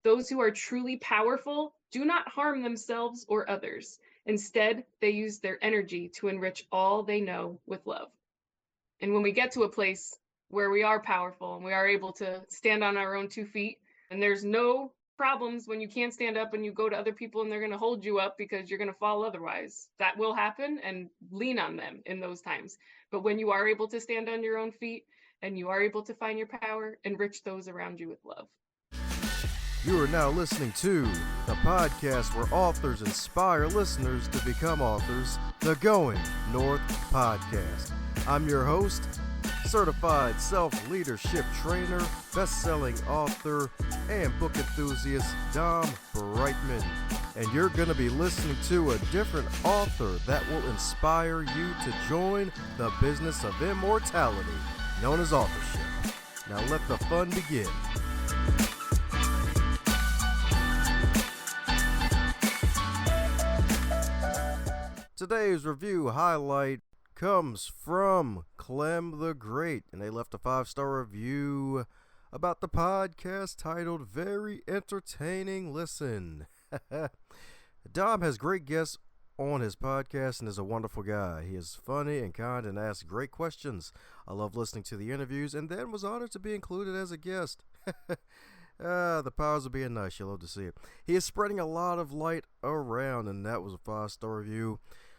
Those who are truly powerful do not harm themselves or others. Instead, they use their energy to enrich all they know with love. And when we get to a place where we are powerful and we are able to stand on our own 2 feet, and there's no problems when you can't stand up and you go to other people and they're going to hold you up because you're going to fall otherwise. That will happen, and lean on them in those times. But when you are able to stand on your own feet and you are able to find your power, enrich those around you with love. You are now listening to the podcast where authors inspire listeners to become authors, the Going North Podcast. I'm your host, certified self-leadership trainer, best-selling author, and book enthusiast, Dom Brightman. And you're going to be listening to a different author that will inspire you to join the business of immortality, known as authorship. Now let the fun begin. Today's review highlight comes from Clem the Great, and they left a 5-star review about the podcast titled Very Entertaining Listen. Dom has great guests on his podcast and is a wonderful guy. He is funny and kind and asks great questions. I love listening to the interviews and then was honored to be included as a guest. The powers of being nice. You love to see it. He is spreading a lot of light around, and that was a 5-star review.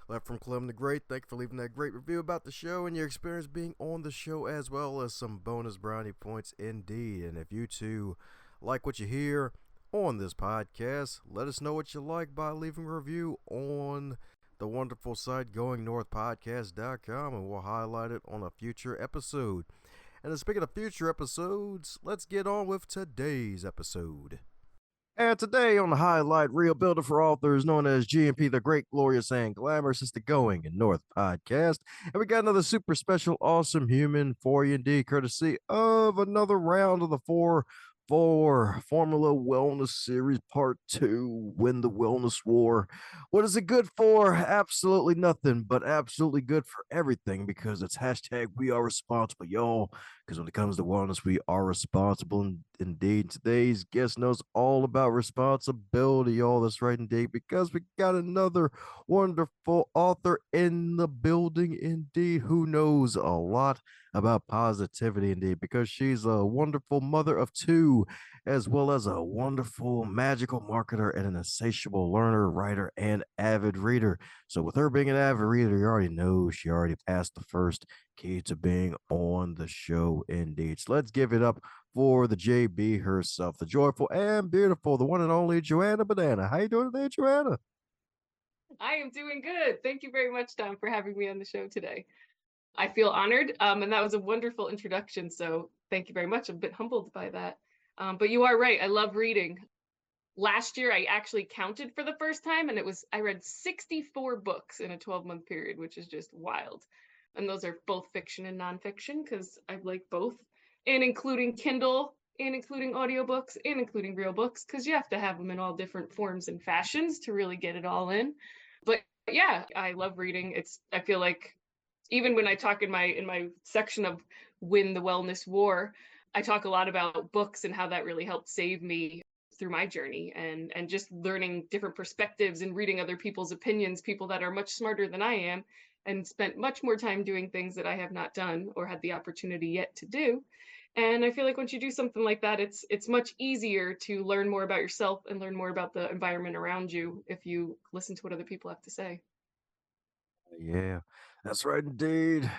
Left from Clem the Great. Thank you for leaving that great review about the show and your experience being on the show, as well as some bonus brownie points indeed. And if you too like what you hear on this podcast, let us know what you like by leaving a review on the wonderful site goingnorthpodcast.com, and we'll highlight it on a future episode. And speaking of future episodes, let's get on with today's episode. And today on the highlight reel builder for authors known as GNP, the Great, Glorious, and Glamorous, is the Going North Podcast. And we got another super special, awesome human for you indeed, courtesy of another round of the 4 Formula Wellness Series Part 2, Win the Wellness War. What is it good for? Absolutely nothing, but absolutely good for everything, because it's hashtag we are responsible, y'all. Because when it comes to wellness, we are responsible indeed. Today's guest knows all about responsibility, y'all. That's right, indeed, because we got another wonderful author in the building, indeed, who knows a lot about positivity, indeed, because she's a wonderful mother of 2, as well as a wonderful magical marketer and an insatiable learner, writer, and avid reader. So with her being an avid reader, you already know she already passed the first key to being on the show, indeed. So let's give it up for the JB herself, the joyful and beautiful, the one and only JoAnna Baanana. How you doing today, JoAnna? I am doing good. Thank you very much, Tom, for having me on the show today. I feel honored, and that was a wonderful introduction, so thank you very much. I'm a bit humbled by that. But you are right. I love reading. Last year, I actually counted for the first time, and I read 64 books in a 12-month period, which is just wild. And those are both fiction and nonfiction, because I like both, and including Kindle, and including audiobooks, and including real books, because you have to have them in all different forms and fashions to really get it all in. But yeah, I love reading. I feel like even when I talk in my section of Win the Wellness War, I talk a lot about books and how that really helped save me through my journey, and just learning different perspectives and reading other people's opinions, people that are much smarter than I am and spent much more time doing things that I have not done or had the opportunity yet to do. And I feel like once you do something like that, it's much easier to learn more about yourself and learn more about the environment around you if you listen to what other people have to say. Yeah, that's right, indeed.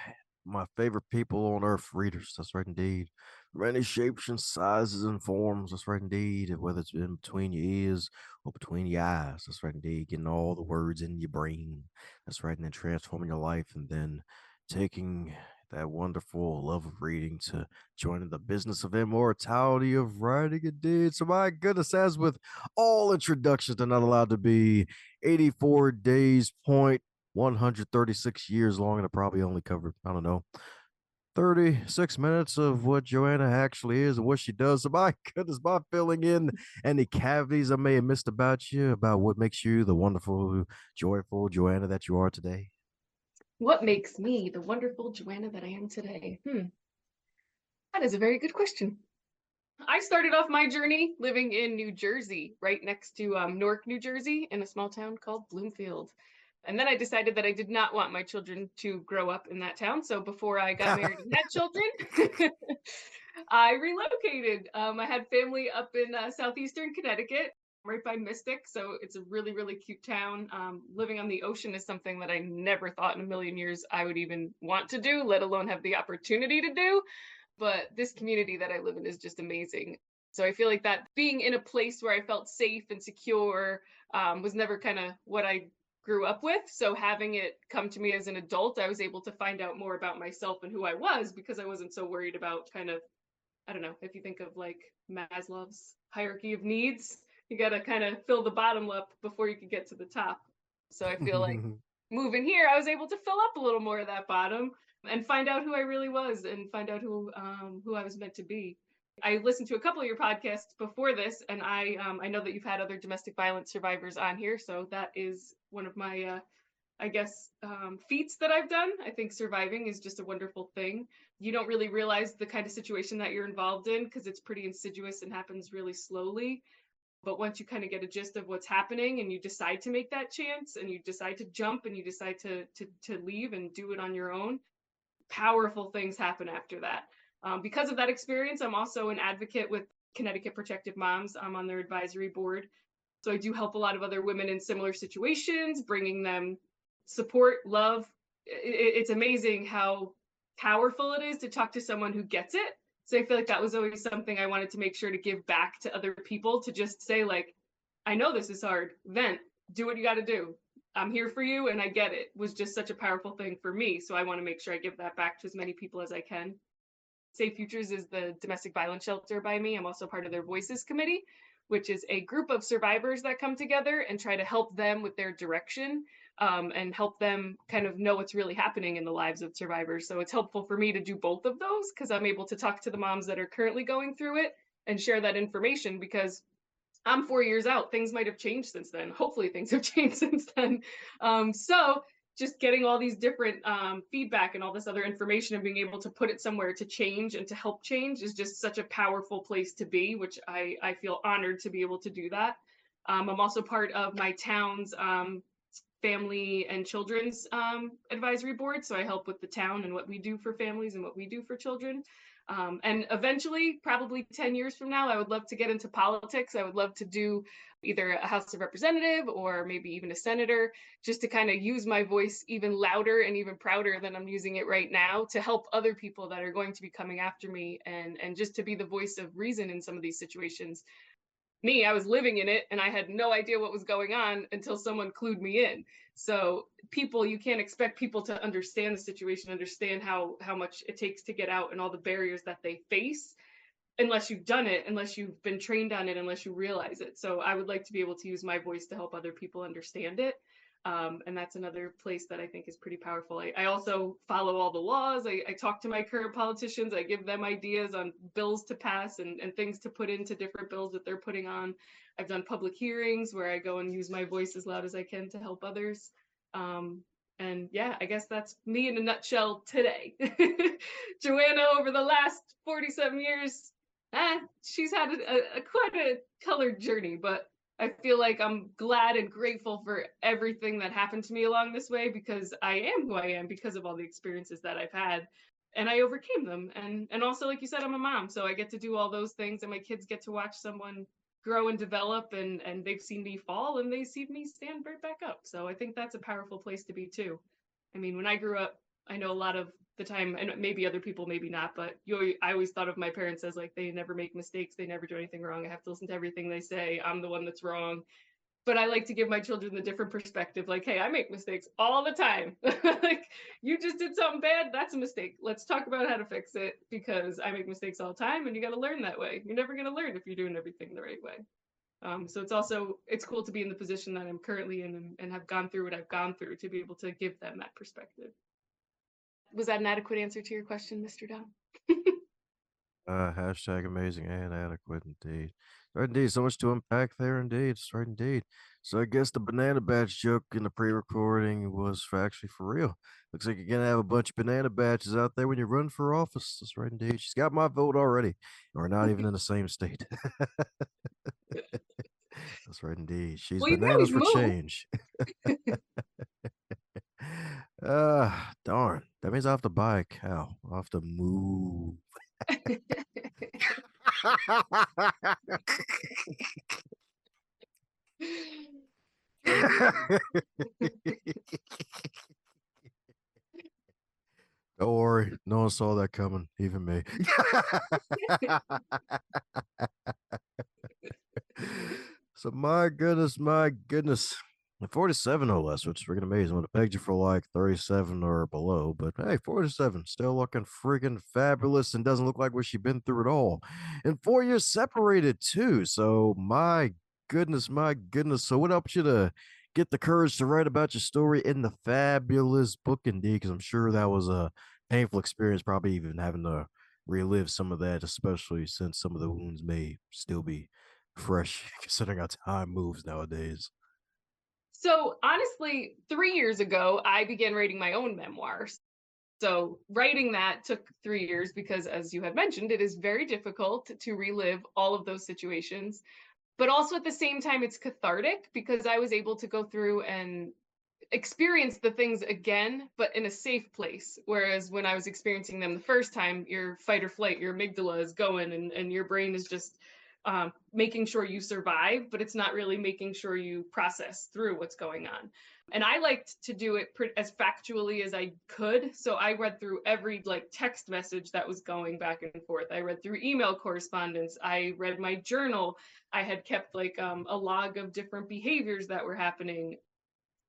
My favorite people on earth, readers. That's right, indeed. Many shapes and sizes and forms. That's right, indeed. Whether it's in between your ears or between your eyes. That's right, indeed. Getting all the words in your brain. That's right, and then transforming your life, and then taking that wonderful love of reading to joining the business of immortality of writing, indeed. So my goodness, as with all introductions, they're not allowed to be 84 days point 136 years long, and it probably only covered, I don't know, 36 minutes of what JoAnna actually is and what she does. So my goodness, by filling in any cavities I may have missed about you, about what makes you the wonderful, joyful JoAnna that you are today. What makes me the wonderful JoAnna that I am today? That is a very good question. I started off my journey living in New Jersey, right next to Newark, New Jersey, in a small town called Bloomfield. And then I decided that I did not want my children to grow up in that town. So before I got married and had children, I relocated. I had family up in southeastern Connecticut, right by Mystic. So it's a really, really cute town. Living on the ocean is something that I never thought in a million years I would even want to do, let alone have the opportunity to do. But this community that I live in is just amazing. So I feel like that being in a place where I felt safe and secure was never kind of what I grew up with. So having it come to me as an adult, I was able to find out more about myself and who I was because I wasn't so worried about kind of, I don't know, if you think of like Maslow's hierarchy of needs, you got to kind of fill the bottom up before you can get to the top. So I feel like moving here, I was able to fill up a little more of that bottom and find out who I really was and find out who I was meant to be. I listened to a couple of your podcasts before this, and I know that you've had other domestic violence survivors on here, so that is one of my I guess feats that I've done. I think surviving is just a wonderful thing. You don't really realize the kind of situation that you're involved in because it's pretty insidious and happens really slowly. But once you kind of get a gist of what's happening and you decide to make that chance and you decide to jump and you decide to leave and do it on your own, powerful things happen after that. Because of that experience, I'm also an advocate with Connecticut Protective Moms. I'm on their advisory board. So I do help a lot of other women in similar situations, bringing them support, love. It's amazing how powerful it is to talk to someone who gets it. So I feel like that was always something I wanted to make sure to give back to other people, to just say like, I know this is hard, vent, do what you got to do. I'm here for you and I get it, was just such a powerful thing for me. So I want to make sure I give that back to as many people as I can. Safe Futures is the domestic violence shelter by me. I'm also part of their Voices Committee, which is a group of survivors that come together and try to help them with their direction, and help them kind of know what's really happening in the lives of survivors. So it's helpful for me to do both of those because I'm able to talk to the moms that are currently going through it and share that information because I'm 4 years out. Things might have changed since then. Hopefully, things have changed since then. So just getting all these different feedback and all this other information and being able to put it somewhere to change and to help change is just such a powerful place to be, which I feel honored to be able to do that. I'm also part of my town's family and children's advisory board. So I help with the town and what we do for families and what we do for children. And eventually, probably 10 years from now, I would love to get into politics. I would love to do either a House of Representative or maybe even a senator, just to kind of use my voice even louder and even prouder than I'm using it right now to help other people that are going to be coming after me and just to be the voice of reason in some of these situations. Me, I was living in it and I had no idea what was going on until someone clued me in. So people, you can't expect people to understand the situation, understand how much it takes to get out and all the barriers that they face unless you've done it, unless you've been trained on it, unless you realize it. So I would like to be able to use my voice to help other people understand it. And that's another place that I think is pretty powerful. I also follow all the laws. I talk to my current politicians. I give them ideas on bills to pass and things to put into different bills that they're putting on. I've done public hearings where I go and use my voice as loud as I can to help others. And yeah, I guess that's me in a nutshell today. JoAnna, over the last 47 years, she's had a quite a colored journey, but I feel like I'm glad and grateful for everything that happened to me along this way because I am who I am because of all the experiences that I've had and I overcame them. And also, like you said, I'm a mom, so I get to do all those things and my kids get to watch someone grow and develop and they've seen me fall and they see me stand right back up. So I think that's a powerful place to be too. I mean, when I grew up, I know a lot of the time, and maybe other people, maybe not, but I always thought of my parents as like, they never make mistakes. They never do anything wrong. I have to listen to everything they say. I'm the one that's wrong. But I like to give my children the different perspective. Like, hey, I make mistakes all the time. Like, you just did something bad. That's a mistake. Let's talk about how to fix it because I make mistakes all the time and you got to learn that way. You're never going to learn if you're doing everything the right way. So it's cool to be in the position that I'm currently in and have gone through what I've gone through to be able to give them that perspective. Was that an adequate answer to your question, Mr. Down? Hashtag amazing and adequate indeed. Right, indeed. So much to unpack there, indeed. It's right, indeed. So I guess the banana batch joke in the pre-recording was actually for real. Looks like you're gonna have a bunch of banana batches out there when you run for office. That's right, indeed. She's got my vote already. We're not even in the same state. That's right, indeed. She's Well, you can bananas always for move. change. Darn. That means I have to buy a cow. I have to move. Don't worry, no one saw that coming, even me. So my goodness, my goodness. 47 no less, which is freaking amazing. I would have pegged you for like 37 or below, but hey, 47, still looking freaking fabulous and doesn't look like what she's been through at all. And 4 years separated too. So my goodness, my goodness. So what helped you to get the courage to write about your story in the fabulous book indeed? Because I'm sure that was a painful experience, probably even having to relive some of that, especially since some of the wounds may still be fresh, considering how time moves nowadays. So honestly, 3 years ago, I began writing my own memoirs. So writing that took 3 years because, as you had mentioned, it is very difficult to relive all of those situations. But also at the same time, it's cathartic because I was able to go through and experience the things again, but in a safe place. Whereas when I was experiencing them the first time, your fight or flight, your amygdala is going, and your brain is just making sure you survive, but it's not really making sure you process through what's going on. And I liked to do it as factually as I could. So I read through every like text message that was going back and forth. I read through email correspondence. I read my journal. I had kept like a log of different behaviors that were happening.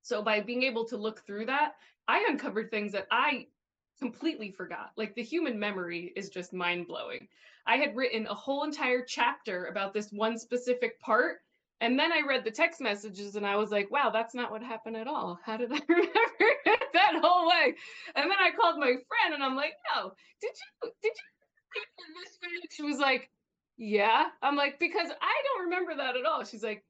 So by being able to look through that, I uncovered things that I completely forgot. Like the human memory is just mind blowing. I had written a whole entire chapter about this one specific part. And then I read the text messages and I was like, wow, that's not what happened at all. How did I remember it that whole way? And then I called my friend and I'm like, no, did you she was like, yeah. I'm like, because I don't remember that at all. She's like,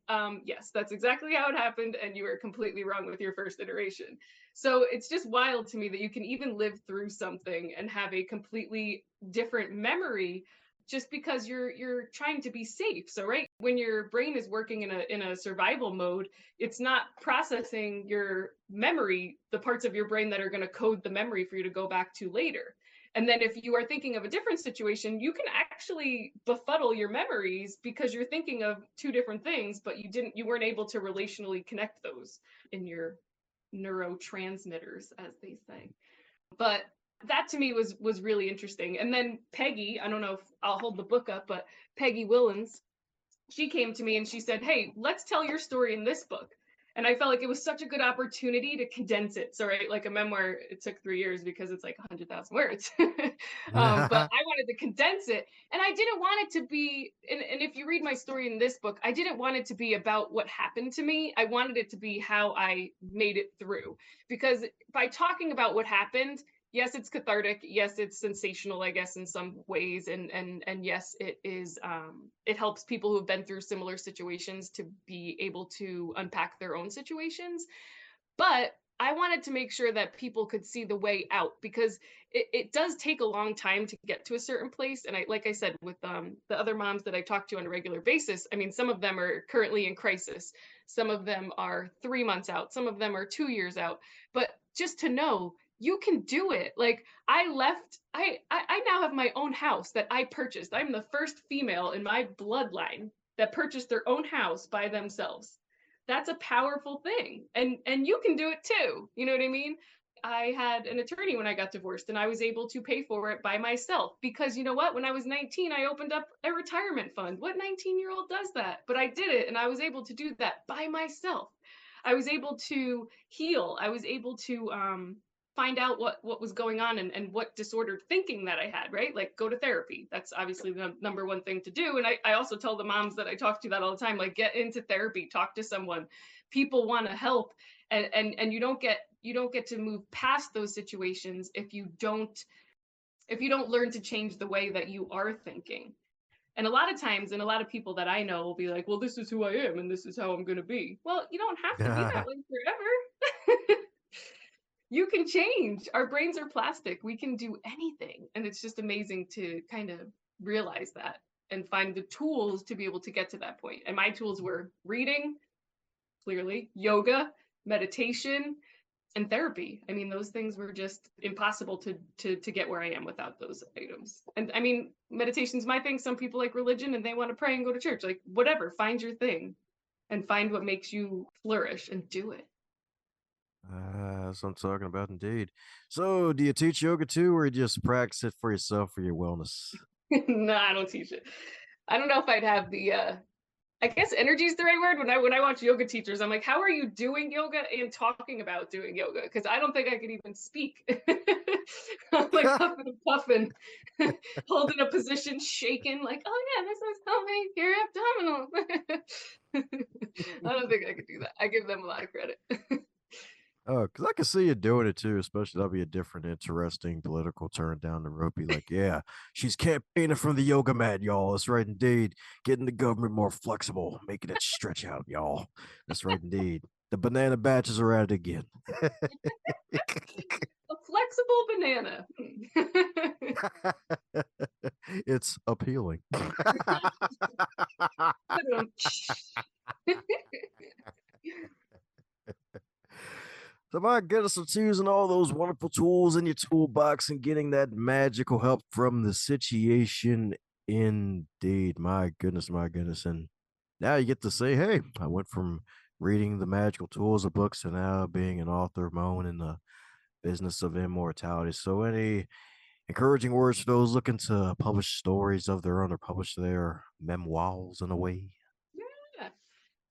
yes, that's exactly how it happened. And you were completely wrong with your first iteration. So it's just wild to me that you can even live through something and have a completely different memory just because you're trying to be safe. So right when your brain is working in a survival mode, it's not processing your memory, the parts of your brain that are going to code the memory for you to go back to later. And then if you are thinking of a different situation, you can actually befuddle your memories because you're thinking of two different things, but you weren't able to relationally connect those in your neurotransmitters, as they say. But that to me was really interesting. And then Peggy, I don't know if I'll hold the book up, but Peggy Willens, she came to me and she said, hey, let's tell your story in this book. And I felt like it was such a good opportunity to condense it. So, right, like a memoir, it took 3 years because it's like 100,000 words. But I wanted to condense it. And I didn't want it to be, and if you read my story in this book, I didn't want it to be about what happened to me. I wanted it to be how I made it through. Because by talking about what happened, yes, it's cathartic, yes, it's sensational, I guess, in some ways, and yes, it is it helps people who've been through similar situations to be able to unpack their own situations. But I wanted to make sure that people could see the way out because it does take a long time to get to a certain place. And I, like I said, with the other moms that I talk to on a regular basis, I mean, some of them are currently in crisis. Some of them are 3 months out. Some of them are 2 years out. But just to know you can do it. Like I now have my own house that I purchased. I'm the first female in my bloodline that purchased their own house by themselves. That's a powerful thing. And you can do it too. You know what I mean? I had an attorney when I got divorced and I was able to pay for it by myself because you know what? When I was 19, I opened up a retirement fund. What 19-year-old does that? But I did it and I was able to do that by myself. I was able to heal. I was able to find out what was going on and what disordered thinking that I had, right? Like go to therapy. That's obviously the number one thing to do. And I also tell the moms that I talk to that all the time, like get into therapy, talk to someone. People want to help. And you don't get to move past those situations if you don't learn to change the way that you are thinking. And a lot of times, and a lot of people that I know will be like, well, this is who I am and this is how I'm going to be. Well, you don't have to be that way forever. You can change. Our brains are plastic. We can do anything. And it's just amazing to kind of realize that and find the tools to be able to get to that point. And my tools were reading, clearly, yoga, meditation, and therapy. I mean, those things were just impossible to get where I am without those items. And I mean, meditation's my thing. Some people like religion and they want to pray and go to church. Like, whatever, find your thing and find what makes you flourish and do it. That's what I'm talking about, indeed. So, do you teach yoga too, or you just practice it for yourself for your wellness? No, I don't teach it. I don't know if I'd have the I guess energy is the right word. When I watch yoga teachers, I'm like, how are you doing yoga and talking about doing yoga? Because I don't think I could even speak. I'm like huffing and puffing, holding a position, shaking, like, oh yeah, this is helping your abdominal. I don't think I could do that. I give them a lot of credit. Oh, because I can see you doing it too, especially that'll be a different, interesting political turn down the road. Be like, yeah, she's campaigning from the yoga mat, y'all. That's right, indeed. Getting the government more flexible, making it stretch out, y'all. That's right, indeed. The banana batches are at it again. A flexible banana. It's appealing. So my goodness, it's using all those wonderful tools in your toolbox and getting that magical help from the situation. Indeed, my goodness, my goodness. And now you get to say, hey, I went from reading the magical tools of books to now being an author of my own in the business of immortality. So any encouraging words for those looking to publish stories of their own or publish their memoirs in a way? Yeah.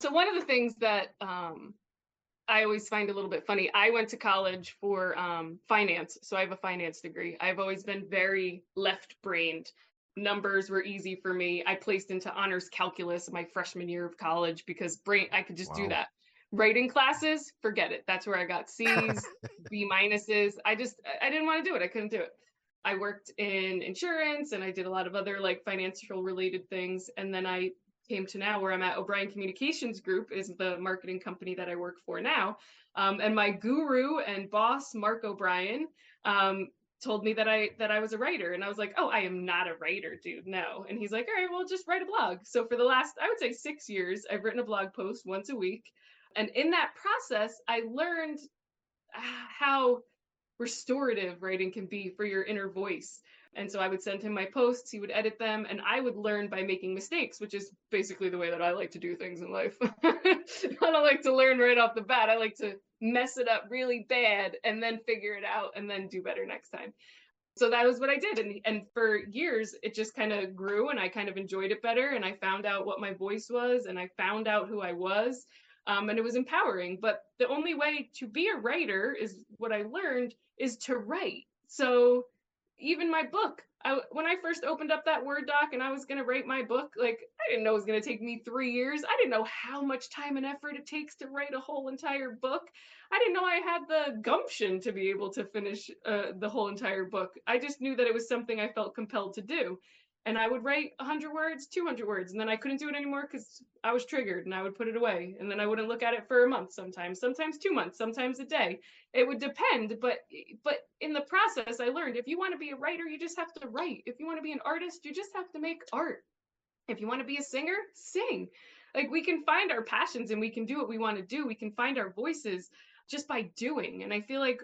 So one of the things that I always find a little bit funny. I went to college for finance, so I have a finance degree. I've always been very left-brained. Numbers were easy for me. I placed into honors calculus my freshman year of college because I could just do Wow. that. Writing classes, forget it. That's where I got C's, B minuses. I didn't want to do it. I couldn't do it. I worked in insurance and I did a lot of other like financial related things. And then I came to now where I'm at. O'Brien Communications Group is the marketing company that I work for now. And my guru and boss, Mark O'Brien, told me that I was a writer. And I was like, oh, I am not a writer, dude. No. And he's like, all right, well, just write a blog. So for the last, I would say 6 years, I've written a blog post once a week. And in that process, I learned how restorative writing can be for your inner voice. And so I would send him my posts, he would edit them, and I would learn by making mistakes, which is basically the way that I like to do things in life. I don't like to learn right off the bat. I like to mess it up really bad and then figure it out and then do better next time. So that was what I did. And for years, it just kind of grew and I kind of enjoyed it better. And I found out what my voice was and I found out who I was. And it was empowering. But the only way to be a writer is what I learned is to write. So even my book, when I first opened up that Word doc and I was going to write my book, like I didn't know it was going to take me 3 years. I didn't know how much time and effort it takes to write a whole entire book. I didn't know I had the gumption to be able to finish the whole entire book. I just knew that it was something I felt compelled to do. And I would write 100 words, 200 words, and then I couldn't do it anymore because I was triggered and I would put it away. And then I wouldn't look at it for a month sometimes 2 months, sometimes a day. It would depend, but in the process, I learned if you want to be a writer, you just have to write. If you want to be an artist, you just have to make art. If you want to be a singer, sing. Like we can find our passions and we can do what we want to do. We can find our voices just by doing. And I feel like,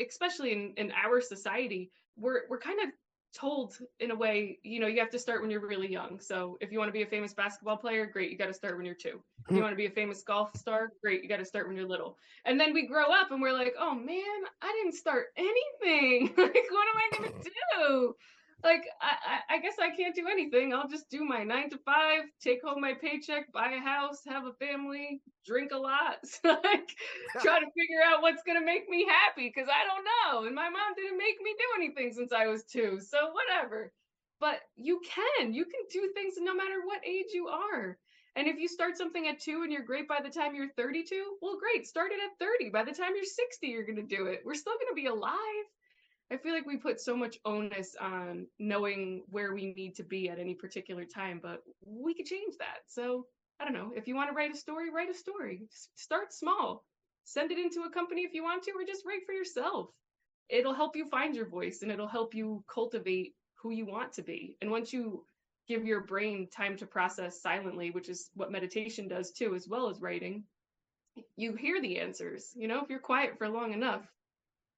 especially in our society, we're kind of told in a way, you have to start when you're really young. So if you want to be a famous basketball player, great, you got to start when you're 2. If you want to be a famous golf star, great, you got to start when you're little. And then we grow up and we're like, oh man, I didn't start anything. Like, what am I gonna do? Like I guess I can't do anything. I'll just do my 9 to 5, take home my paycheck, buy a house, have a family, drink a lot, like try to figure out what's gonna make me happy because I don't know. And my mom didn't make me do anything since I was 2, so whatever. But you can do things no matter what age you are. And if you start something at 2 and you're great by the time you're 32, well, great, start it at 30. By the time you're 60, you're gonna do it. We're still gonna be alive. I feel like we put so much onus on knowing where we need to be at any particular time, but we could change that. So I don't know. If you want to write a story, write a story. Start small. Send it into a company if you want to, or just write for yourself. It'll help you find your voice and it'll help you cultivate who you want to be. And once you give your brain time to process silently, which is what meditation does too, as well as writing, you hear the answers. You know, if you're quiet for long enough,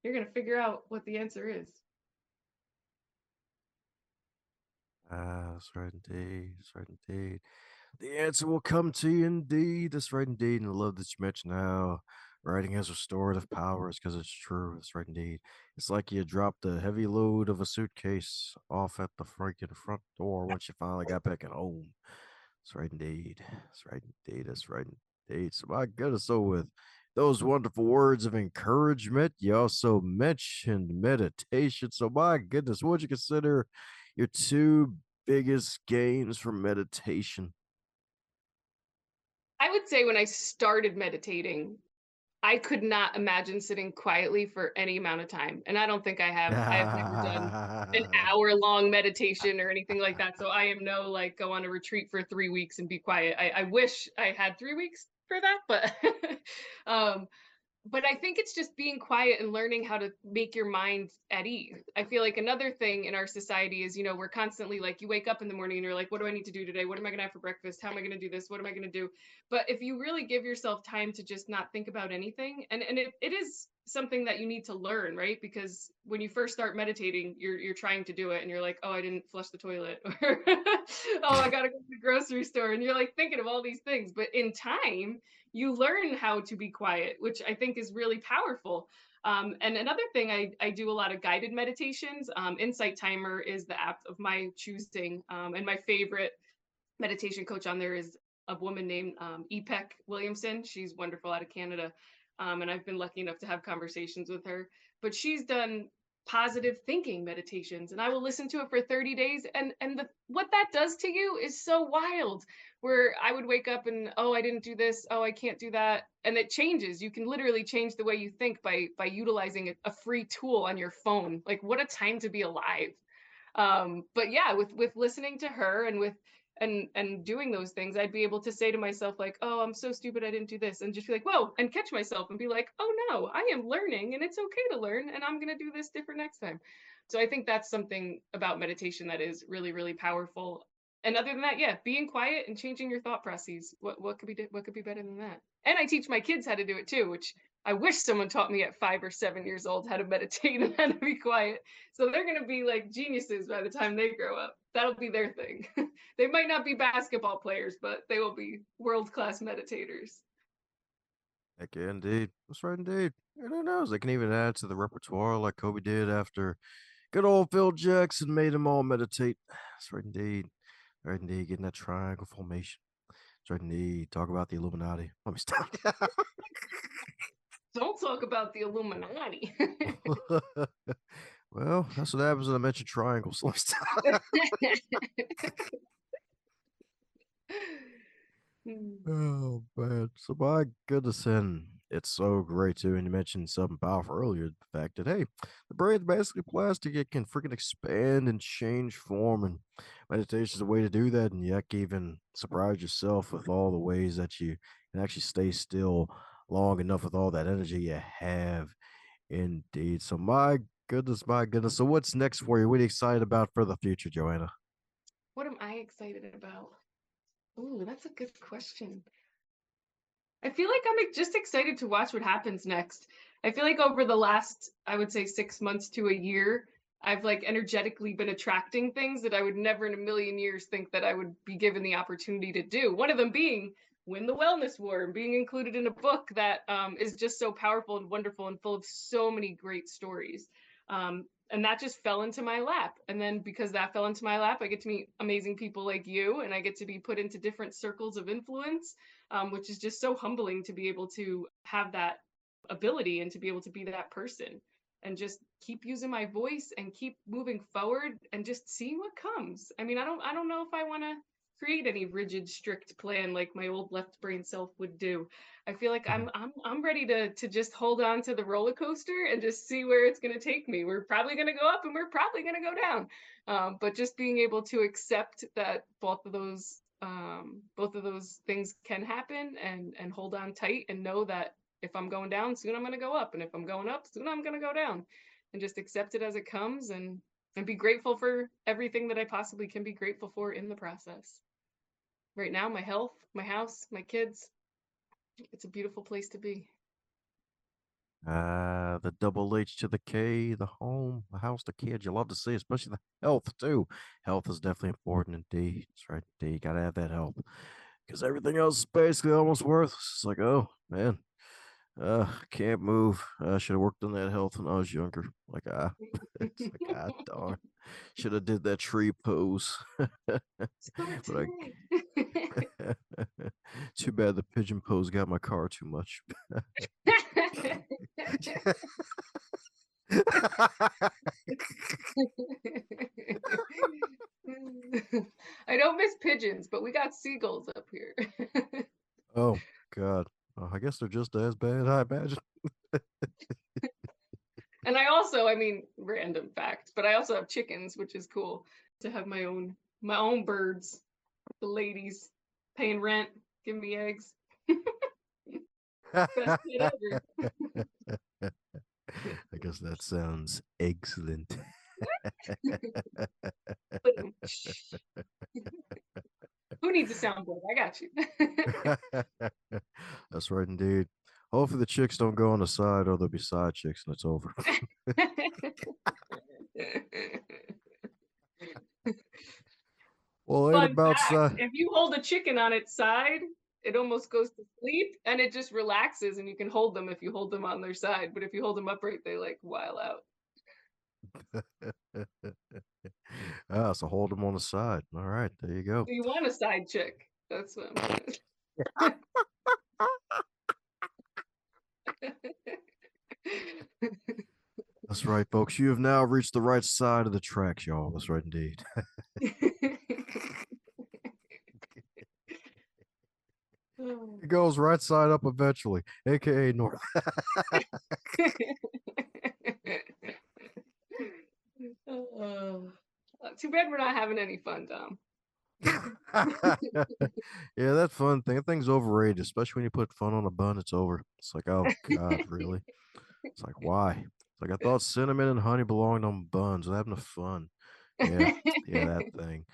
you're going to figure out what the answer is. Ah, that's right indeed. That's right indeed. The answer will come to you indeed. That's right indeed. And I love that you mentioned how writing has restorative powers because it's true. That's right indeed. It's like you dropped a heavy load of a suitcase off at the freaking front door once you finally got back at home. That's right indeed. That's right indeed. That's right indeed. So my goodness, so with those wonderful words of encouragement, you also mentioned meditation. So my goodness, what would you consider your two biggest gains from meditation? I would say when I started meditating, I could not imagine sitting quietly for any amount of time. And I don't think I have. I have never done an hour-long meditation or anything like that. So I am no like go on a retreat for 3 weeks and be quiet. I wish I had 3 weeks for that, but um, but I think it's just being quiet and learning how to make your mind at ease. I feel like another thing in our society is, we're constantly like, you wake up in the morning and you're like, what do I need to do today? What am I going to have for breakfast? How am I going to do this? What am I going to do? But if you really give yourself time to just not think about anything, and it is something that you need to learn, right? Because when you first start meditating, you're trying to do it and you're like, oh, I didn't flush the toilet, or oh, I gotta go to the grocery store. And you're like thinking of all these things. But in time, you learn how to be quiet, which I think is really powerful. And another thing, I do a lot of guided meditations. Insight Timer is the app of my choosing. And my favorite meditation coach on there is a woman named Epec Williamson. She's wonderful out of Canada. And I've been lucky enough to have conversations with her. But she's done positive thinking meditations, and I will listen to it for 30 days. And what that does to you is so wild. Where I would wake up and, oh, I didn't do this, oh, I can't do that, and it changes. You can literally change the way you think by utilizing a free tool on your phone. Like, what a time to be alive. But yeah, with listening to her and with and doing those things, I'd be able to say to myself like, oh, I'm so stupid I didn't do this, and just be like, whoa, and catch myself and be like, oh no, I am learning and it's okay to learn, and I'm going to do this different next time. So I think that's something about meditation that is really, really powerful. And other than that, yeah, being quiet and changing your thought processes. What could be what could be better than that? And I teach my kids how to do it too, which I wish someone taught me at 5 or 7 years old how to meditate and how to be quiet. So they're going to be like geniuses by the time they grow up. That'll be their thing. They might not be basketball players, but they will be world-class meditators. Heck yeah, indeed. That's right indeed. And who knows? They can even add to the repertoire like Kobe did after good old Phil Jackson made them all meditate. That's right indeed. Right indeed. Getting that triangle formation. That's right indeed. Talk about the Illuminati. Let me stop. Don't talk about the Illuminati. Well, that's what happens when I mention triangles. Let me stop. Oh man. So my goodness, and it's so great too. And you mentioned something powerful earlier, the fact that hey, the brain's basically plastic, it can freaking expand and change form, and meditation is a way to do that. And you can even surprise yourself with all the ways that you can actually stay still long enough with all that energy you have. Indeed. So my goodness, my goodness. So what's next for you? What are you excited about for the future, JoAnna? What am I excited about? Ooh, that's a good question. I feel like I'm just excited to watch what happens next. I feel like over the last, I would say 6 months to a year, I've like energetically been attracting things that I would never in a million years think that I would be given the opportunity to do. One of them being win the Wellness War and being included in a book that is just so powerful and wonderful and full of so many great stories. And that just fell into my lap. And then because that fell into my lap, I get to meet amazing people like you, and I get to be put into different circles of influence, which is just so humbling to be able to have that ability and to be able to be that person and just keep using my voice and keep moving forward and just seeing what comes. I mean, I don't know if I want to create any rigid, strict plan like my old left brain self would do. I feel like I'm ready to just hold on to the roller coaster and just see where it's going to take me. We're probably going to go up and we're probably going to go down. But just being able to accept that both of those things can happen, and hold on tight and know that if I'm going down, soon I'm going to go up, and if I'm going up, soon I'm going to go down, and just accept it as it comes, and be grateful for everything that I possibly can be grateful for in the process. Right now, my health, my house, my kids, it's a beautiful place to be. The double H to the K, the home, the house, the kids. You love to see, especially the health too. Health is definitely important indeed. That's right, indeed. You gotta have that health because everything else is basically almost worthless. It's like, oh man, can't move. I should have worked on that health when I was younger. Like, it's like, God darn, should have did that tree pose. Start But today. too bad the pigeon pose got my car too much. I don't miss pigeons, but we got seagulls up here. Oh God. I guess they're just as bad, I imagine. And I also, I mean, random fact, but I also have chickens, which is cool to have my own birds, the ladies paying rent, giving me eggs. Best kid ever. I guess that sounds excellent. Who needs a soundboard? I got you. That's right, indeed. Hopefully the chicks don't go on the side, or they'll be side chicks, and it's over. Well, ain't Fun about fact, side. if you hold a chicken on its side, it almost goes to sleep and it just relaxes, and you can hold them if you hold them on their side. But if you hold them upright, they like while out. So hold them on the side. All right, there you go. So you want a side chick. That's what I'm saying. That's right, folks. You have now reached the right side of the tracks, y'all. That's right, indeed. It goes right side up eventually, aka north. Too bad we're not having any fun, Dom. Yeah, that fun thing. That thing's overrated, especially when you put fun on a bun. It's over. It's like, oh God, really? It's like, why? It's like I thought cinnamon and honey belonged on buns. We're having a fun. Yeah, yeah, that thing.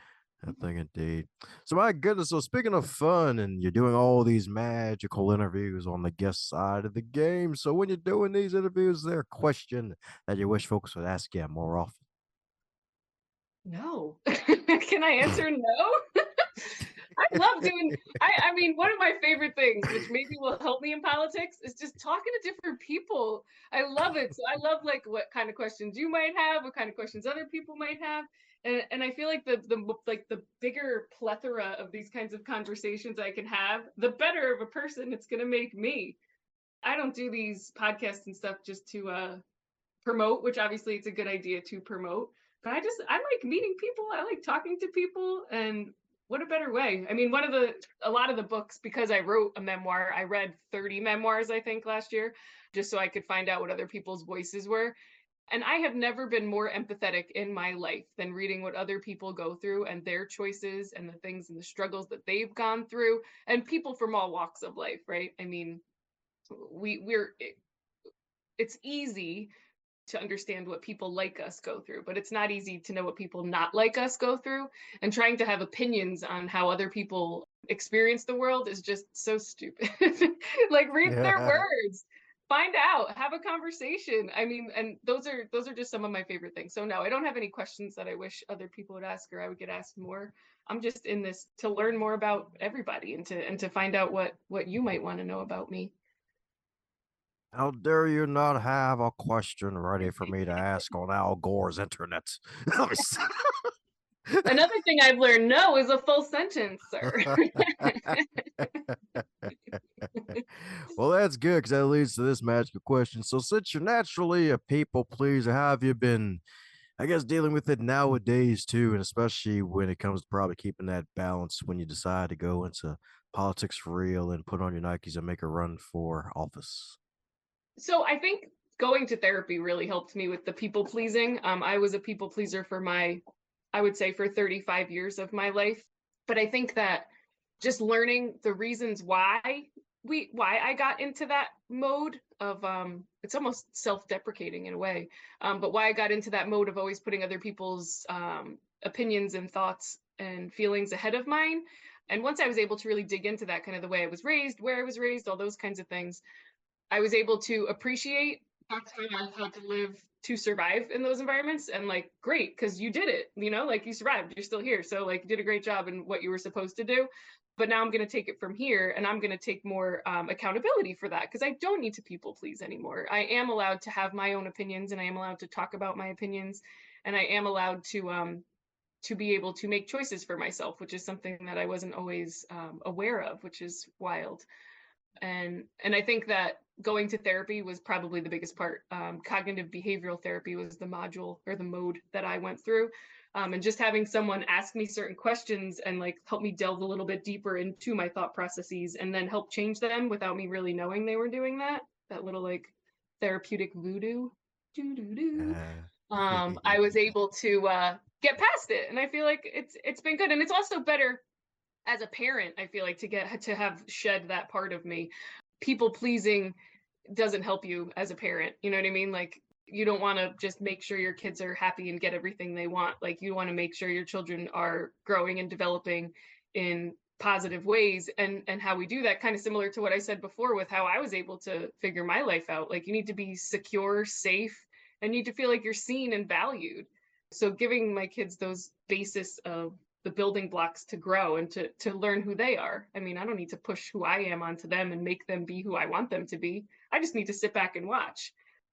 That thing indeed. So my goodness, so speaking of fun, and you're doing all these magical interviews on the guest side of the game. So when you're doing these interviews, is there a question that you wish folks would ask you more often? No. Can I answer no? I love doing I mean, one of my favorite things, which maybe will help me in politics, is just talking to different people. I love it. So I love like what kind of questions you might have, what kind of questions other people might have. And I feel like the bigger plethora of these kinds of conversations I can have, the better of a person it's gonna make me. I don't do these podcasts and stuff just to promote, which obviously it's a good idea to promote. But I like meeting people. I like talking to people, and what a better way. I mean, a lot of the books, because I wrote a memoir, I read 30 memoirs, I think, last year, just so I could find out what other people's voices were. And I have never been more empathetic in my life than reading what other people go through and their choices and the things and the struggles that they've gone through, and people from all walks of life, right? I mean, it's easy to understand what people like us go through, but it's not easy to know what people not like us go through. And trying to have opinions on how other people experience the world is just so stupid. Like, read their Yeah. words, find out, have a conversation. I mean, and those are just some of my favorite things. So no, I don't have any questions that I wish other people would ask or I would get asked more. I'm just in this to learn more about everybody, and to find out what you might want to know about me. How dare you not have a question ready for me to ask on Al Gore's internet? Another thing I've learned, no is a full sentence, sir. Well, that's good because that leads to this magical question. So, since you're naturally a people pleaser, how have you been I guess dealing with it nowadays too, and especially when it comes to probably keeping that balance when you decide to go into politics for real and put on your Nikes and make a run for office. So I think going to therapy really helped me with the people pleasing. I was a people pleaser for I would say for 35 years of my life. But I think that just learning the reasons why I got into that mode of it's almost self-deprecating in a way. But why I got into that mode of always putting other people's opinions and thoughts and feelings ahead of mine. And once I was able to really dig into that, kind of the way I was raised, where I was raised, all those kinds of things, I was able to appreciate that's how I've had to live to survive in those environments. And like, great, because you did it, like you survived, you're still here. So like you did a great job in what you were supposed to do. But now I'm going to take it from here and I'm going to take more accountability for that because I don't need to people please anymore. I am allowed to have my own opinions and I am allowed to talk about my opinions and I am allowed to be able to make choices for myself, which is something that I wasn't always aware of, which is wild. And I think that going to therapy was probably the biggest part. Cognitive behavioral therapy was the module or the mode that I went through. And just having someone ask me certain questions and like help me delve a little bit deeper into my thought processes and then help change them without me really knowing they were doing that little like therapeutic voodoo. Doo-doo-doo. I was able to get past it. And I feel like it's been good. And it's also better as a parent, I feel like to have shed that part of me. People pleasing doesn't help you as a parent. You know what I mean? Like you don't want to just make sure your kids are happy and get everything they want. Like you want to make sure your children are growing and developing in positive ways. And how we do that, kind of similar to what I said before with how I was able to figure my life out. Like you need to be secure, safe, and you need to feel like you're seen and valued. So giving my kids those basis of the building blocks to grow and to learn who they are. I mean, I don't need to push who I am onto them and make them be who I want them to be. I just need to sit back and watch.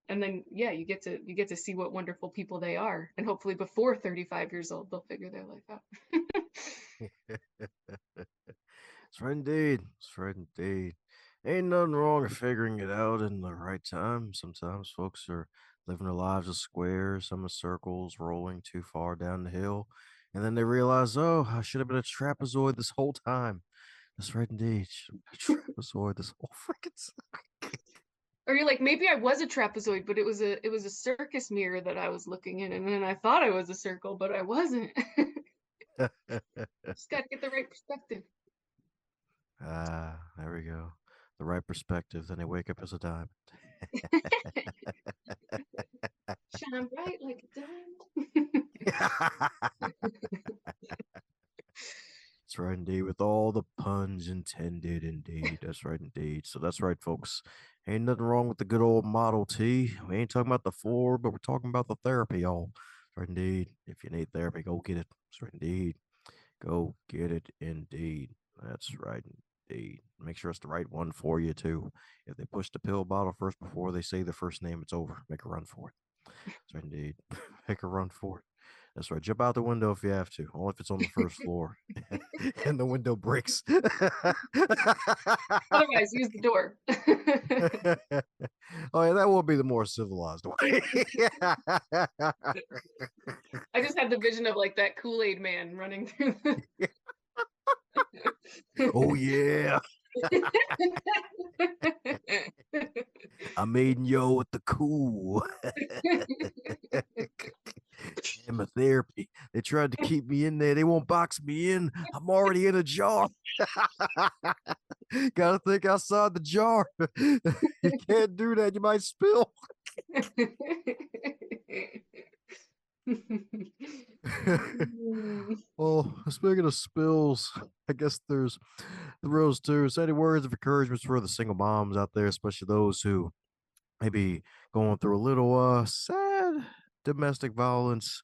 And then yeah, you get to see what wonderful people they are. And hopefully before 35 years old, they'll figure their life out. That's right indeed. That's right indeed. Ain't nothing wrong with figuring it out in the right time. Sometimes folks are living their lives as squares, some as circles, rolling too far down the hill. And then they realize, oh, I should have been a trapezoid this whole time. That's right indeed. Should have been a trapezoid this whole freaking time. Or you're like, maybe I was a trapezoid, but it was a circus mirror that I was looking in, and then I thought I was a circle, but I wasn't. Just got to get the right perspective. There we go. The right perspective. Then they wake up as a diamond. Shine bright like a diamond. That's right, indeed. With all the puns intended, indeed. That's right, indeed. So that's right, folks. Ain't nothing wrong with the good old Model T. We ain't talking about the Ford, but we're talking about the therapy, y'all. That's right, indeed. If you need therapy, go get it. That's right, indeed. Go get it, indeed. That's right, indeed. Make sure it's the right one for you, too. If they push the pill bottle first before they say the first name, it's over. Make a run for it. That's right, indeed. Make a run for it. That's right. Jump out the window if you have to, only if it's on the first floor and the window breaks. Otherwise, use the door. Oh, yeah, that will be the more civilized way. I just had the vision of like that Kool-Aid man running through Oh, yeah. I'm aiding yo with the cool. Chemotherapy. They tried to keep me in there. They won't box me in. I'm already in a jar. Gotta think outside the jar. You can't do that. You might spill. Well, speaking of spills, I guess there's the rose too. So, any words of encouragement for the single moms out there, especially those who maybe going through a little sad domestic violence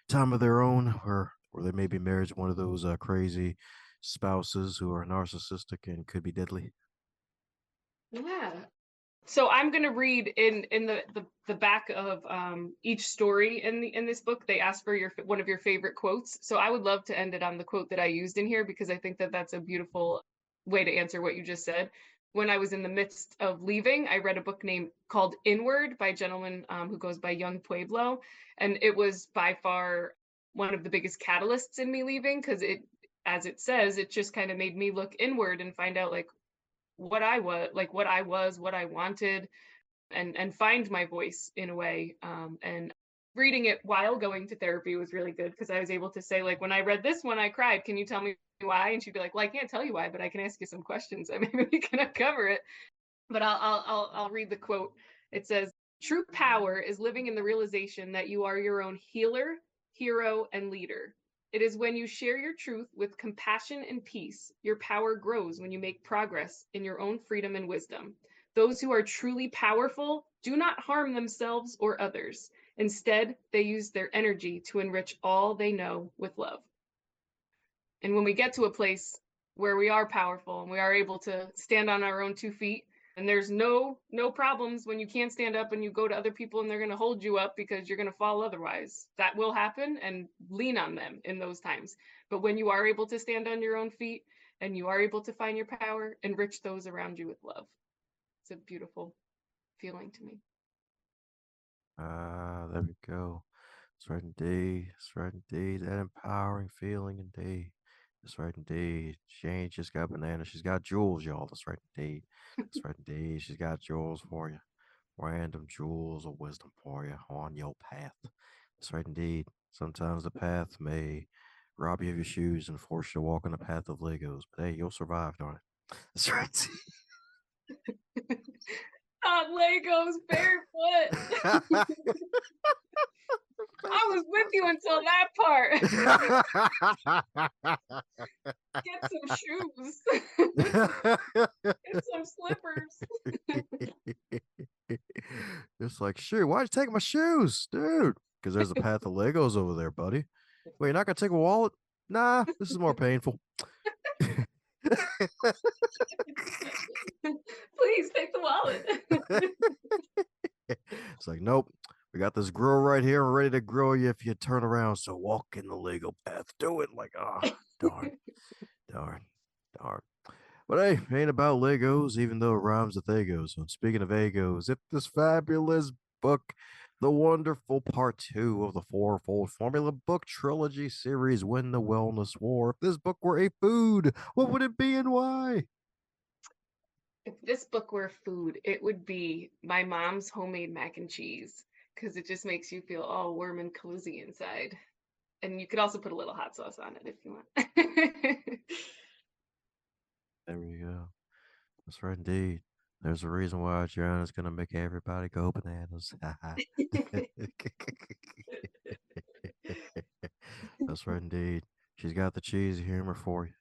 time of their own, or they may be married to one of those crazy spouses who are narcissistic and could be deadly. Yeah. So I'm going to read in the back of each story in this book. They ask for one of your favorite quotes. So I would love to end it on the quote that I used in here because I think that that's a beautiful way to answer what you just said. when I was in the midst of leaving, I read a book called Inward by a gentleman who goes by Young Pueblo. And it was by far one of the biggest catalysts in me leaving, because as it says, it just kind of made me look inward and find out like what I wanted, and find my voice in a way. And reading it while going to therapy was really good, because I was able to say, like, when I read this one, I cried. Can you tell me why? And she'd be like, well, I can't tell you why, but I can ask you some questions and maybe we can uncover it. But I'll read the quote. It says, "True power is living in the realization that you are your own healer, hero, and leader. It is when you share your truth with compassion and peace. Your power grows when you make progress in your own freedom and wisdom. Those who are truly powerful do not harm themselves or others. Instead, they use their energy to enrich all they know with love." And when we get to a place where we are powerful and we are able to stand on our own 2 feet, and there's no problems when you can't stand up and you go to other people and they're going to hold you up because you're going to fall otherwise. That will happen, and lean on them in those times. But when you are able to stand on your own feet and you are able to find your power, enrich those around you with love. It's a beautiful feeling to me. Ah, there we go. That's right indeed. That's right indeed. That empowering feeling indeed. That's right indeed. She ain't just got bananas. She's got jewels, y'all. That's right indeed. That's right indeed. She's got jewels for you. Random jewels of wisdom for you on your path. That's right indeed. Sometimes the path may rob you of your shoes and force you to walk on the path of Legos, but hey, you'll survive, darn it. That's right. Not Legos barefoot. I was with you until that part. Get some shoes. Get some slippers. It's like, shoot, why'd you take my shoes, dude? Because there's a path of Legos over there, buddy. Wait, you're not gonna take a wallet? Nah, this is more painful. Please take the wallet. It's like, nope. We got this grill right here. We're ready to grill you if you turn around. So walk in the Lego path. Do it. Like, darn, darn, darn. But hey, it ain't about Legos, even though it rhymes with Egos. And speaking of Egos, if this fabulous book, the wonderful part 2 of the fourfold formula book trilogy series, Win the Wellness War, if this book were a food, what would it be and why? If this book were food, it would be my mom's homemade mac and cheese, because it just makes you feel all warm and cozy inside. And you could also put a little hot sauce on it if you want. There we go. That's right, indeed. There's a reason why JoAnna's gonna make everybody go bananas. That's right, indeed. She's got the cheesy humor for you.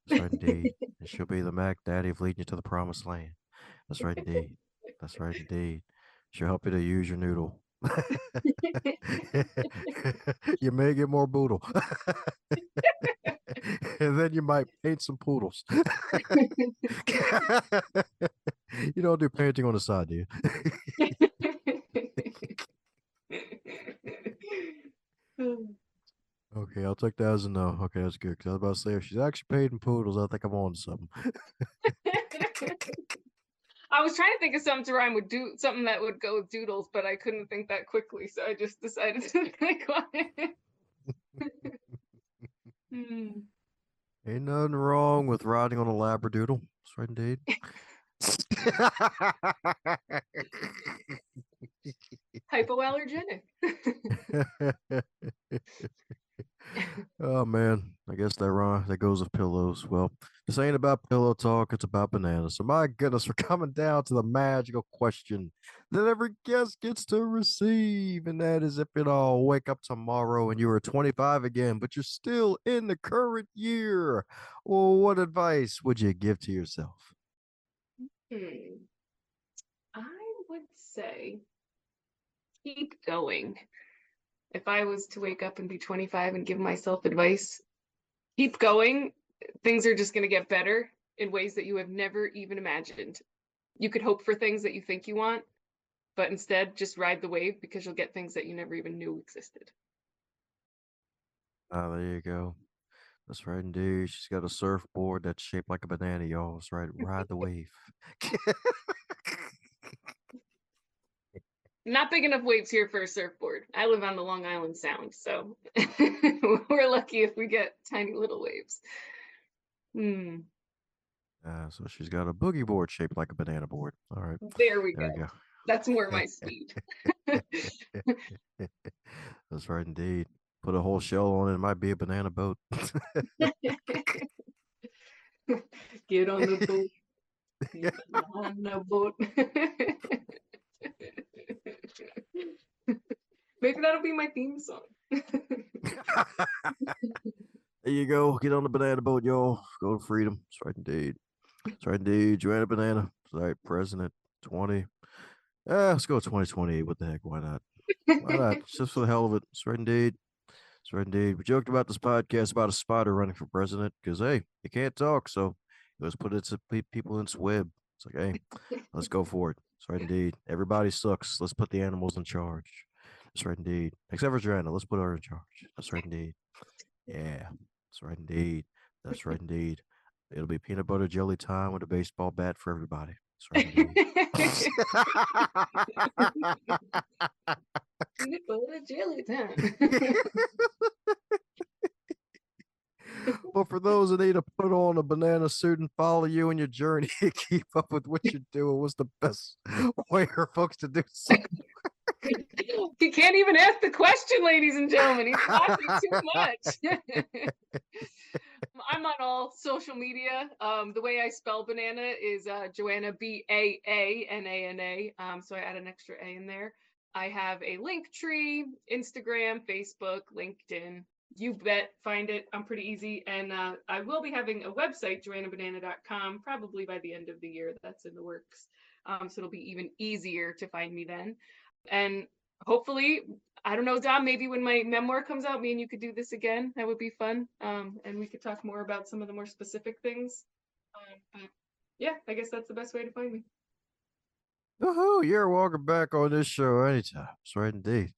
That's right, indeed. And she'll be the Mac Daddy of leading you to the promised land. That's right, indeed. That's right, indeed. She'll help you to use your noodle. You may get more boodle. And then you might paint some poodles. You don't do painting on the side, do you? Okay, I'll take that as a no. Okay, that's good. Because I was about to say, if she's actually painting poodles, I think I'm on to something. I was trying to think of something to rhyme with something that would go with doodles, but I couldn't think that quickly, so I just decided to think on it. Ain't nothing wrong with riding on a labradoodle. That's right, indeed. Hypoallergenic. Oh man, I guess that goes with pillows. Well, this ain't about pillow talk, it's about bananas. So my goodness, we're coming down to the magical question that every guest gets to receive, and that is if it all wake up tomorrow and you are 25 again, but you're still in the current year. Well, what advice would you give to yourself? I would say keep going. If I was to wake up and be 25 and give myself advice, keep going. Things are just going to get better in ways that you have never even imagined. You could hope for things that you think you want, but instead just ride the wave, because you'll get things that you never even knew existed. Ah, there you go. That's right, indeed. She's got a surfboard that's shaped like a banana, y'all. That's right. Ride the wave. Not big enough waves here for a surfboard. I live on the Long Island Sound, so we're lucky if we get tiny little waves. So she's got a boogie board shaped like a banana board. All right. There we There go. we go. That's more my speed. That's right, indeed. Put a whole shell on it. It might be a banana boat. Get on the boat. Get on the boat. Maybe that'll be my theme song. There you go. Get on the banana boat, y'all. Go to freedom. That's right, indeed. That's right, indeed. JoAnna Baanana. That's right, President 20. Let's go 2028. What the heck? Why not? Why not? Just for the hell of it. That's right, indeed. That's right, indeed. We joked about this podcast about a spider running for president because, hey, you can't talk. So let's put it to people in its web. It's like, hey, let's go for it. That's right, indeed. Everybody sucks. Let's put the animals in charge. That's right, indeed. Except for JoAnna. Let's put her in charge. That's right, indeed. Yeah. That's right, indeed. That's right, indeed. It'll be peanut butter jelly time with a baseball bat for everybody. That's right, indeed. Peanut butter jelly time. Well, for those that need to put on a banana suit and follow you in your journey and keep up with what you're doing, what's the best way for folks to do so? He can't even ask the question, ladies and gentlemen. He's laughing too much. I'm on all social media. The way I spell banana is JoAnna Baanana. So I add an extra A in there. I have a link tree, Instagram, Facebook, LinkedIn. You bet, find it. I'm pretty easy. And I will be having a website, JoAnnaBaanana.com, probably by the end of the year. That's in the works. So it'll be even easier to find me then. And hopefully, I don't know, Dom, maybe when my memoir comes out, me and you could do this again. That would be fun. And we could talk more about some of the more specific things. But yeah, I guess that's the best way to find me. Woohoo! You're welcome back on this show anytime. That's right, indeed.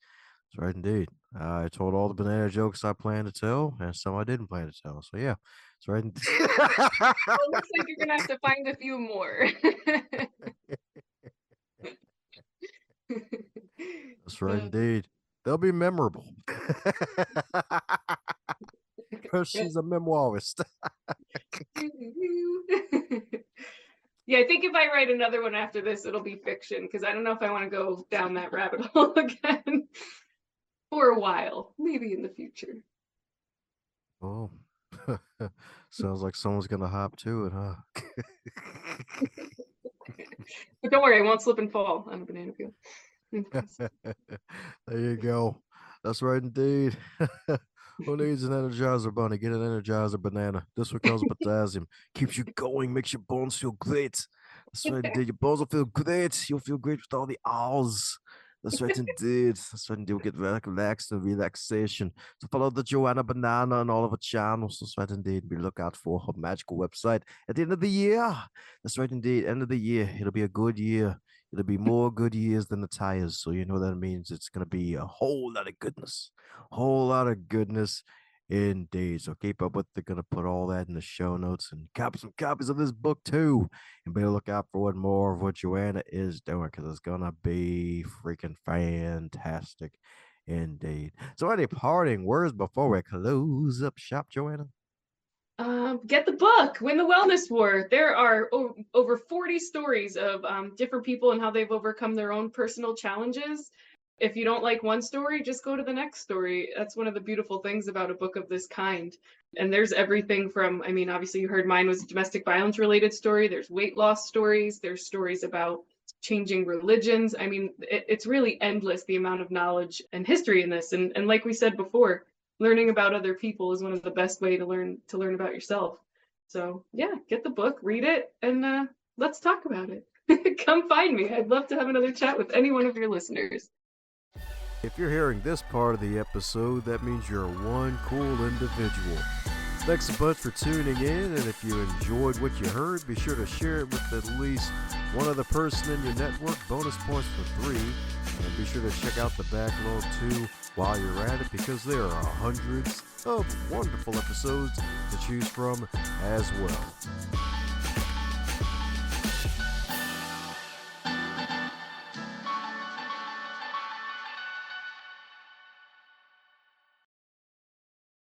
That's right, indeed. I told all the banana jokes I planned to tell, and some I didn't plan to tell. So yeah, that's right. Well, it looks like you're gonna have to find a few more. That's right, indeed. They'll be memorable. Because she's a memoirist. Yeah, I think if I write another one after this, it'll be fiction, because I don't know if I want to go down that rabbit hole again for a while, maybe in the future. Oh, sounds like someone's gonna hop to it, huh? But don't worry, I won't slip and fall on a banana peel. There you go. That's right, indeed. Who needs an Energizer bunny? Get an Energizer banana. This one comes with potassium. Keeps you going, makes your bones feel great. That's right, indeed. Your bones will feel great. You'll feel great with all the hours. That's right, indeed. That's right, indeed. You'll get relaxed and relaxation. So follow the JoAnna Baanana on all of her channels. That's right, indeed. Be look out for her magical website at the end of the year. That's right, indeed. End of the year. It'll be a good year. It'll be more good years than the tires. So you know what that means. It's going to be a whole lot of goodness. Whole lot of goodness indeed. So keep up with. They're going to put all that in the show notes and copy some copies of this book too. And better look out for what more of what JoAnna is doing, because it's going to be freaking fantastic indeed. So any parting words before we close up shop, JoAnna? Get the book, Win the Wellness War. There are over 40 stories of different people and how they've overcome their own personal challenges. If you don't like one story, just go to the next story. That's one of the beautiful things about a book of this kind. And there's everything from, I mean, obviously you heard mine was a domestic violence related story. There's weight loss stories. There's stories about changing religions. I mean, it's really endless, the amount of knowledge and history in this. And like we said before, learning about other people is one of the best way to learn about yourself. So yeah, get the book, read it, and let's talk about it. Come find me. I'd love to have another chat with any one of your listeners. If you're hearing this part of the episode, that means you're one cool individual. Thanks a bunch for tuning in, and if you enjoyed what you heard, be sure to share it with at least one other person in your network. Bonus points for 3. And be sure to check out the backlog too while you're at it, because there are hundreds of wonderful episodes to choose from as well.